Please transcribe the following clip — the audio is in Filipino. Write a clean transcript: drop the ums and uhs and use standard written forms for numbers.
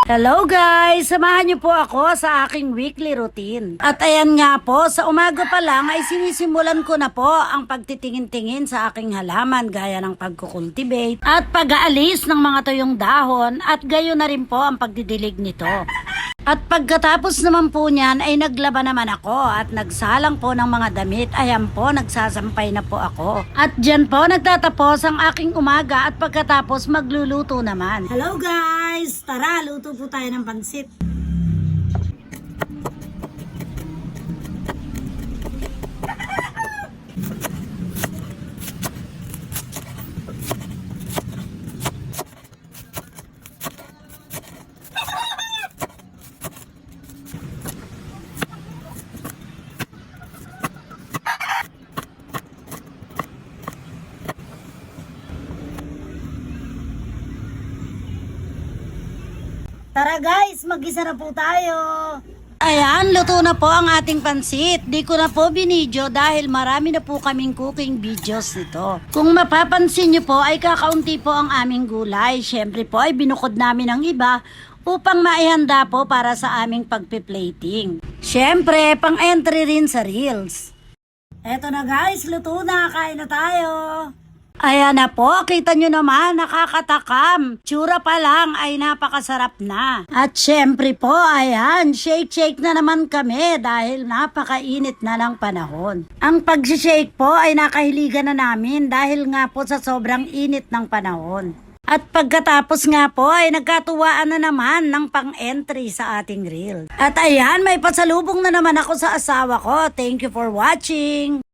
Hello guys! Samahan niyo po ako sa aking weekly routine. At ayan nga po, sa umaga pa lang ay sinisimulan ko na po ang pagtitingin-tingin sa aking halaman gaya ng pagkukultivate at pag-aalis ng mga tuyong dahon at gayon na rin po ang pagdidilig nito. At pagkatapos naman po niyan ay naglaba naman ako at nagsalang po ng mga damit. Ayan po, nagsasampay na po ako. At dyan po nagtatapos ang aking umaga at pagkatapos magluluto naman. Hello guys! Tara, luto po tayo ng pansit. Tara guys, mag-isa na po tayo. Ayan, luto na po ang ating pansit. Di ko na po binidyo dahil marami na po kaming cooking videos nito. Kung mapapansin nyo po ay kakaunti po ang aming gulay. Syempre po ay binukod namin ang iba upang maihanda po para sa aming pagpiplating. Syempre, pang entry rin sa Reels. Eto na guys, luto na, kain na tayo. Ayan na po, kita nyo naman, nakakatakam. Tsura pa lang ay napakasarap na. At syempre po, ayan, shake na naman kami dahil napakainit na ng panahon. Ang pag-shake po ay nakahiligan na namin dahil nga po sa sobrang init ng panahon. At pagkatapos nga po ay nagkatuwaan na naman ng pang-entry sa ating reel. At ayan, may pasalubong na naman ako sa asawa ko. Thank you for watching.